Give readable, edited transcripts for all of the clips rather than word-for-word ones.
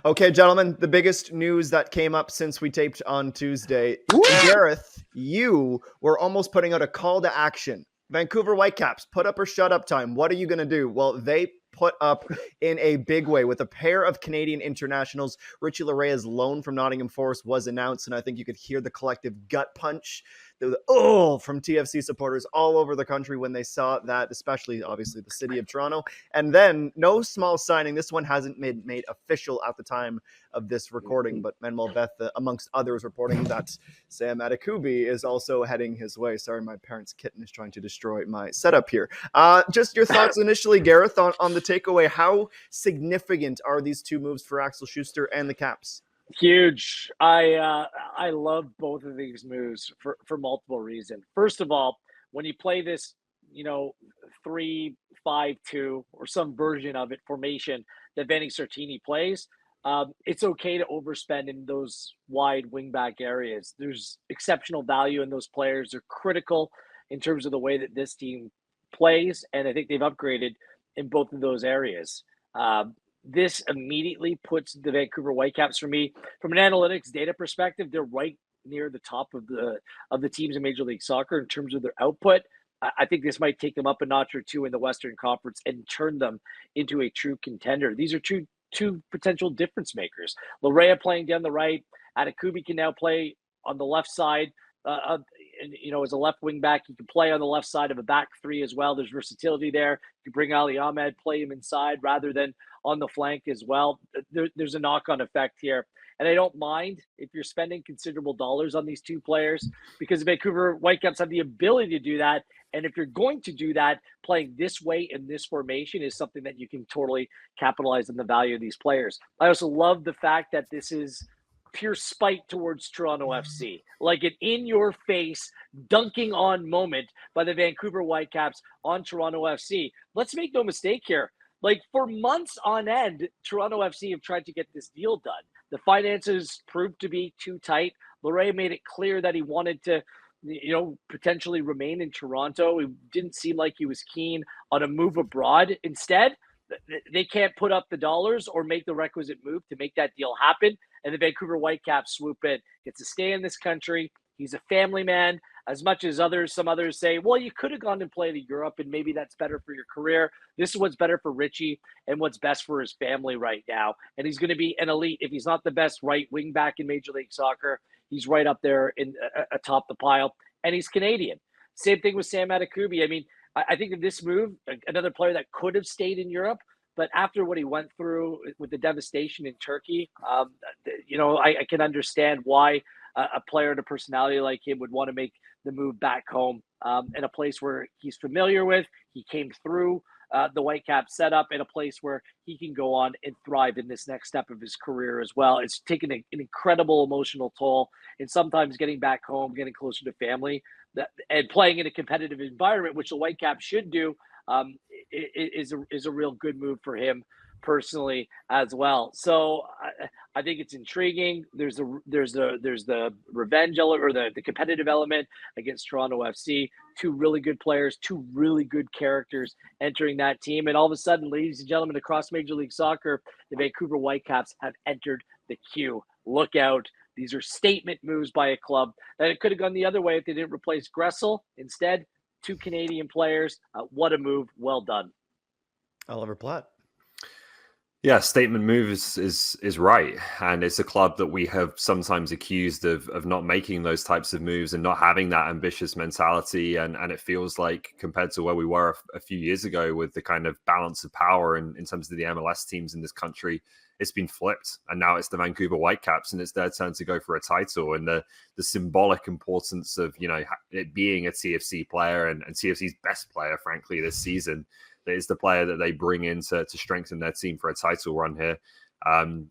Okay, gentlemen, the biggest news that came up since we taped on Tuesday. Woo! Gareth, you were almost putting out a call to action. Vancouver Whitecaps, put up or shut up time. What are you going to do? Well, they put up in a big way with a pair of Canadian internationals. Richie Laria's loan from Nottingham Forest was announced, and I think you could hear the collective gut punch from TFC supporters all over the country when they saw that, especially, obviously, the city of Toronto. And then, no small signing. This one hasn't been made official at the time of this recording, but Manuel Beth, amongst others, reporting that Sam Adekubi is also heading his way. Sorry, my parents' kitten is trying to destroy my setup here. Just your thoughts initially, Gareth, on the takeaway. How significant are these two moves for Axel Schuster and the Caps? Huge. I love both of these moves for multiple reasons. First of all, when you play this, 3-5-2 or some version of it formation that Vanni Sartini plays, it's okay to overspend in those wide wingback areas. There's exceptional value in those players. They're critical in terms of the way that this team plays, and I think they've upgraded in both of those areas. This immediately puts the Vancouver Whitecaps, for me, from an analytics data perspective, they're right near the top of the teams in Major League Soccer in terms of their output. I think this might take them up a notch or two in the Western Conference and turn them into a true contender. These are two potential difference makers. Larea playing down the right. Adekubi can now play on the left side. As a left wing back, he can play on the left side of a back three as well. There's versatility there. You bring Ali Ahmed, play him inside rather than on the flank as well. There's a knock-on effect here. And I don't mind if you're spending considerable dollars on these two players, because the Vancouver Whitecaps have the ability to do that. And if you're going to do that, playing this way in this formation is something that you can totally capitalize on the value of these players. I also love the fact that this is pure spite towards Toronto FC, like an in-your-face dunking on moment by the Vancouver Whitecaps on Toronto FC. Let's make no mistake here. Like, for months on end, Toronto FC have tried to get this deal done. The finances proved to be too tight. Larea made it clear that he wanted to, potentially remain in Toronto. It didn't seem like he was keen on a move abroad. Instead, they can't put up the dollars or make the requisite move to make that deal happen. And the Vancouver Whitecaps swoop in. Gets to stay in this country. He's a family man. As much as some others say, well, you could have gone and played in Europe and maybe that's better for your career. This is what's better for Richie and what's best for his family right now. And he's going to be an elite. If he's not the best right wing back in Major League Soccer, he's right up there atop the pile. And he's Canadian. Same thing with Sam Adekubi. I mean, I think of this move, another player that could have stayed in Europe, but after what he went through with the devastation in Turkey, I can understand why a player and a personality like him would want to make the move back home in a place where he's familiar with. He came through the Whitecaps setup in a place where he can go on and thrive in this next step of his career as well. It's taken an incredible emotional toll, and sometimes getting back home, getting closer to family, and playing in a competitive environment, which the Whitecaps should do, is a real good move for him personally as well. So I think it's intriguing. There's the revenge element, or the competitive element against Toronto FC. Two really good players, two really good characters entering that team. And all of a sudden, ladies and gentlemen, across Major League Soccer, the Vancouver Whitecaps have entered the queue. Look out. These are statement moves by a club that it could have gone the other way if they didn't replace Gressel. Instead, two Canadian players. What a move. Well done. Oliver Platt. Yeah, statement move is right. And it's a club that we have sometimes accused of not making those types of moves and not having that ambitious mentality. And it feels like, compared to where we were a few years ago with the kind of balance of power in terms of the MLS teams in this country, it's been flipped. And now it's the Vancouver Whitecaps, and it's their turn to go for a title. And the symbolic importance of, it being a TFC player and TFC's best player, frankly, this season, that is the player that they bring in to strengthen their team for a title run here.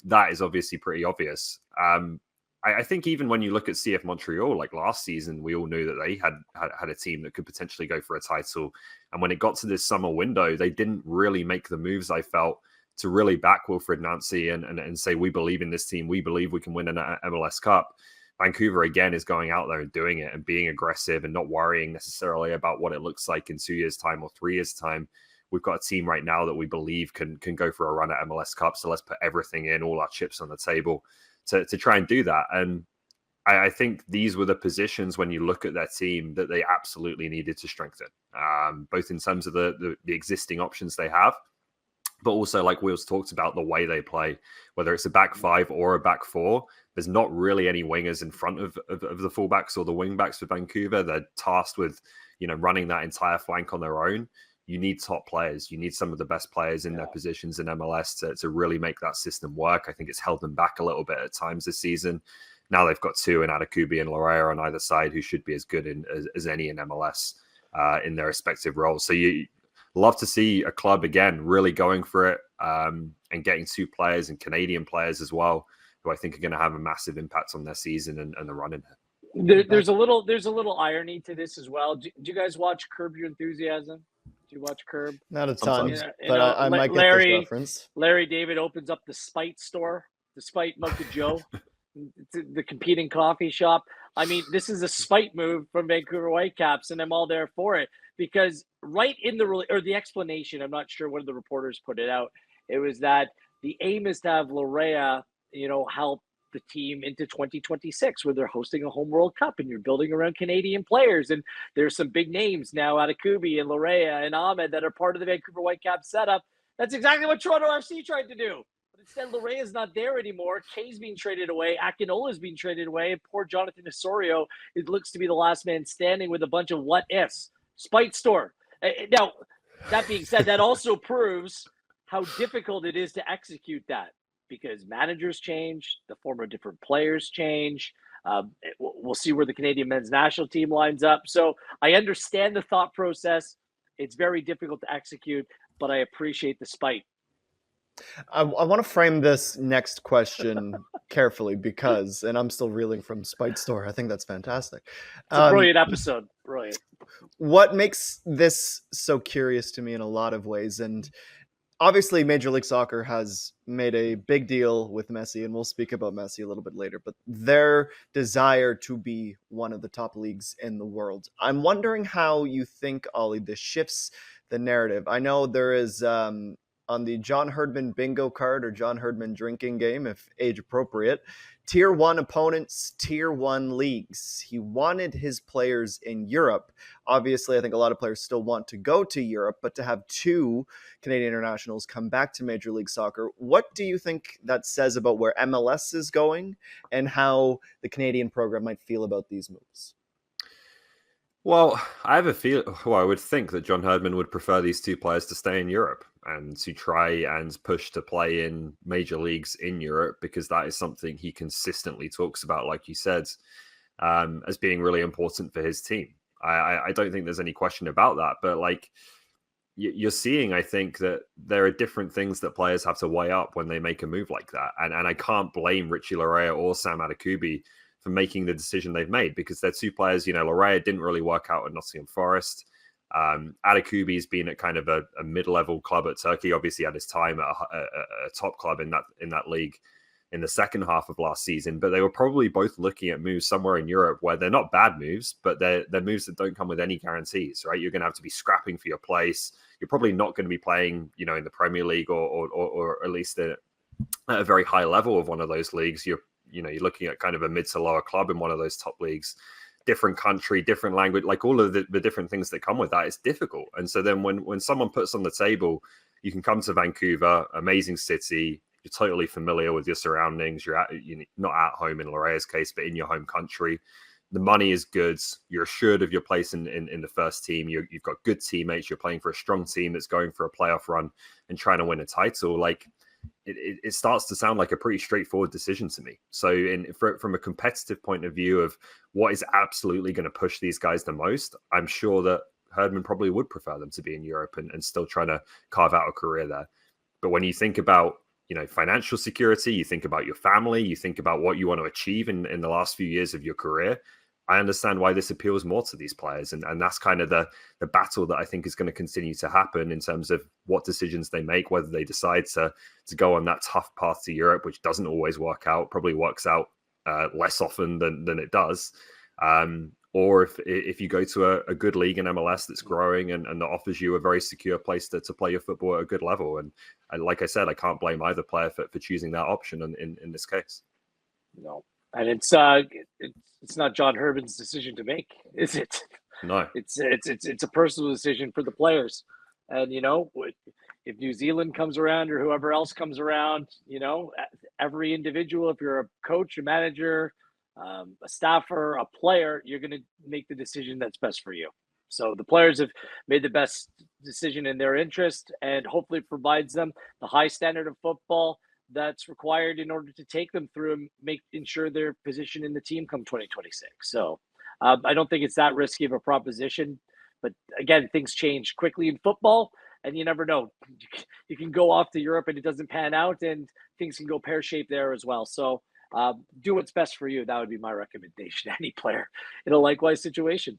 That is obviously pretty obvious. I think even when you look at CF Montreal, like last season, we all knew that they had a team that could potentially go for a title. And when it got to this summer window, they didn't really make the moves, I felt, to really back Wilfred Nancy and say, we believe in this team. We believe we can win an MLS Cup. Vancouver, again, is going out there and doing it and being aggressive and not worrying necessarily about what it looks like in 2 years' time or 3 years' time. we've got a team right now that we believe can go for a run at MLS Cup. So let's put everything in, all our chips on the table to try and do that. And I think these were the positions when you look at their team that they absolutely needed to strengthen, both in terms of the existing options they have, but also, like Wheels talked about, the way they play, whether it's a back five or a back four. There's not really any wingers in front of the fullbacks or the wingbacks for Vancouver. They're tasked with, running that entire flank on their own. You need top players. You need some of the best players in their positions in MLS to really make that system work. I think it's held them back a little bit at times this season. Now they've got two in Adekubi and Larea on either side who should be as good as any in MLS in their respective roles. So you love to see a club, again, really going for it and getting two players and Canadian players as well, who I think are going to have a massive impact on their season and the run in it. There's a little irony to this as well. Do you guys watch Curb Your Enthusiasm? Do you watch Curb? Not a ton, You but know, I might get Larry, this reference. Larry David opens up the Spite store, the Spite Mocha Joe, the competing coffee shop. I mean, this is a spite move from Vancouver Whitecaps, and I'm all there for it because right in the explanation, I'm not sure when the reporters put it out, it was that the aim is to have Larea, help the team into 2026 where they're hosting a home World Cup and you're building around Canadian players. And there's some big names now, Adekubi and Larea and Ahmed, that are part of the Vancouver Whitecaps setup. That's exactly what Toronto FC tried to do. But instead, Larea is not there anymore. Kay's being traded away. Akinola is being traded away. And poor Jonathan Osorio, it looks to be the last man standing with a bunch of what ifs. Spite store. Now, that being said, that also proves how difficult it is to execute that because managers change, the form of different players change. We'll see where the Canadian men's national team lines up. So I understand the thought process. It's very difficult to execute, but I appreciate the spite. I want to frame this next question carefully because, and I'm still reeling from Spite Store. I think that's fantastic. It's a brilliant episode. Brilliant. What makes this so curious to me in a lot of ways, and obviously Major League Soccer has made a big deal with Messi, and we'll speak about Messi a little bit later, but their desire to be one of the top leagues in the world. I'm wondering how you think, Ollie, this shifts the narrative. I know there is... on the John Herdman bingo card or John Herdman drinking game, if age appropriate, tier 1 opponents, tier 1 leagues. He wanted his players in Europe. Obviously, I think a lot of players still want to go to Europe, but to have two Canadian internationals come back to Major League Soccer, what do you think that says about where MLS is going and how the Canadian program might feel about these moves? Well, I would think that John Herdman would prefer these two players to stay in Europe and to try and push to play in major leagues in Europe, because that is something he consistently talks about, like you said, as being really important for his team. I don't think there's any question about that. But like you're seeing, I think that there are different things that players have to weigh up when they make a move like that. And I can't blame Richie Larea or Sam Adekubi for making the decision they've made, because they're two players. Larea didn't really work out at Nottingham Forest. Adekubi's been at kind of a mid-level club at Turkey. Obviously had his time at a top club in that league in the second half of last season, but they were probably both looking at moves somewhere in Europe where they're not bad moves, but they're moves that don't come with any guarantees, right? You're going to have to be scrapping for your place. You're probably not going to be playing, in the Premier League or at least at a very high level of one of those leagues. You're looking at kind of a mid to lower club in one of those top leagues. Different country, different language, like all of the different things that come with that, it's difficult. And so then when someone puts on the table, you can come to Vancouver, amazing city, you're totally familiar with your surroundings, you're not at home in Larea's case, but in your home country. The money is good, you're assured of your place in the first team, you've got good teammates, you're playing for a strong team that's going for a playoff run and trying to win a title. Like it starts to sound like a pretty straightforward decision to me. So from a competitive point of view of what is absolutely going to push these guys the most, I'm sure that Herdman probably would prefer them to be in Europe and still trying to carve out a career there. But when you think about, financial security, you think about your family, you think about what you want to achieve in the last few years of your career, I understand why this appeals more to these players. And that's kind of the battle that I think is going to continue to happen in terms of what decisions they make, whether they decide to go on that tough path to Europe, which doesn't always work out, probably works out less often than it does, or if you go to a good league in MLS that's growing and that offers you a very secure place to play your football at a good level. And like I said, I can't blame either player for choosing that option in this case. No, and it's not John Herdman's decision to make, is it? No, it's a personal decision for the players. And if New Zealand comes around or whoever else comes around, every individual, if you're a coach, a manager, a staffer, a player, you're going to make the decision that's best for you. So the players have made the best decision in their interest, and hopefully provides them the high standard of football that's required in order to take them through and ensure their position in the team come 2026. So I don't think it's that risky of a proposition. But again, things change quickly in football, and you never know. You can go off to Europe and it doesn't pan out, and things can go pear-shaped there as well. So do what's best for you. That would be my recommendation to any player in a likewise situation.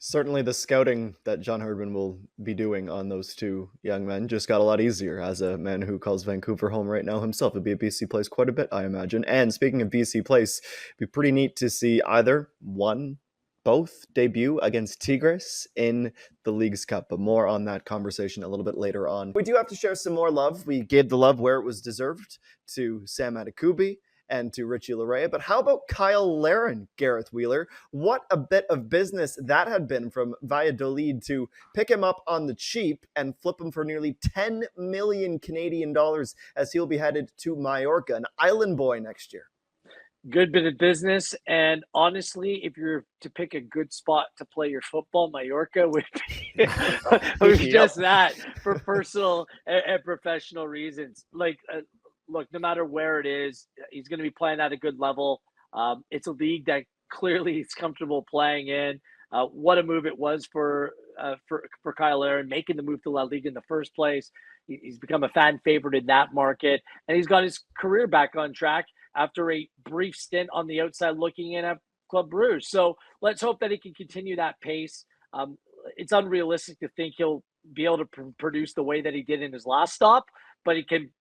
Certainly the scouting that John Herdman will be doing on those two young men just got a lot easier as a man who calls Vancouver home right now himself. It'd be a BC Place quite a bit, I imagine. And speaking of BC Place, it'd be pretty neat to see either both debut against Tigres in the Leagues Cup, but more on that conversation a little bit later on. We do have to share some more love. We gave the love where it was deserved to Sam Adekubi and to Richie Larin, but how about Cyle Larin, Gareth Wheeler? What a bit of business that had been from Valladolid to pick him up on the cheap and flip him for nearly 10 million Canadian dollars as he'll be headed to Mallorca, an island boy next year. Good bit of business, and honestly, if you're to pick a good spot to play your football, Mallorca would be just that for personal and professional reasons. Look, no matter where it is, he's going to be playing at a good level. It's a league that clearly he's comfortable playing in. What a move it was for Cyle Larin, making the move to La Liga in the first place. He's become a fan favorite in that market, and he's got his career back on track after a brief stint on the outside looking in at Club Brugge. So let's hope that he can continue that pace. It's unrealistic to think he'll be able to produce the way that he did in his last stop, but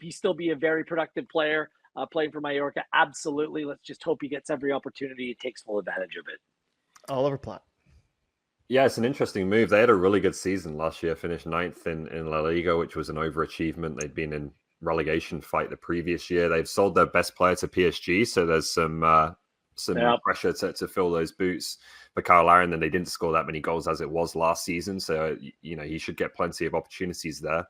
he still be a very productive player playing for Mallorca. Absolutely. Let's just hope he gets every opportunity and takes full advantage of it. Oliver Platt. Yeah, it's an interesting move. They had a really good season last year, finished 9th in La Liga, which was an overachievement. They'd been in relegation fight the previous year. They've sold their best player to PSG, so there's some pressure to fill those boots for Cyle Larin. Then they didn't score that many goals as it was last season, so he should get plenty of opportunities there.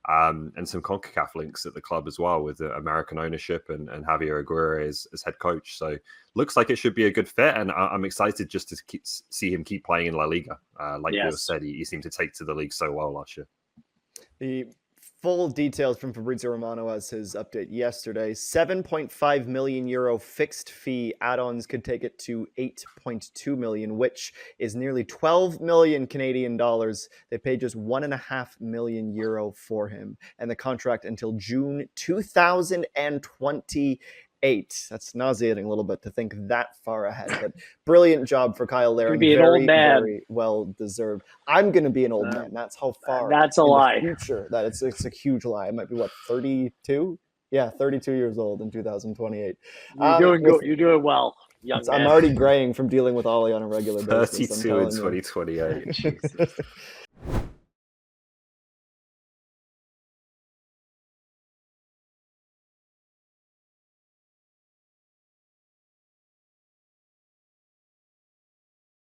And some CONCACAF links at the club as well, with the American ownership and Javier Aguirre as head coach. So looks like it should be a good fit, and I'm excited just to see him keep playing in La Liga. Like you said, he seemed to take to the league so well last year. The full details from Fabrizio Romano as his update yesterday. 7.5 million euro fixed fee add-ons could take it to 8.2 million, which is nearly 12 million Canadian dollars. They paid just 1.5 million euro for him, and the contract until June 2028. That's nauseating a little bit to think that far ahead, but brilliant job for Cyle Larin. Be an old man. Very well deserved. I'm going to be an old man. That's how far. That's a lie. Future. That it's a huge lie. I might be 32. Yeah, 32 years old in 2028. You're doing well, young man. I'm already graying from dealing with Ollie on a regular basis. 32 in 2028.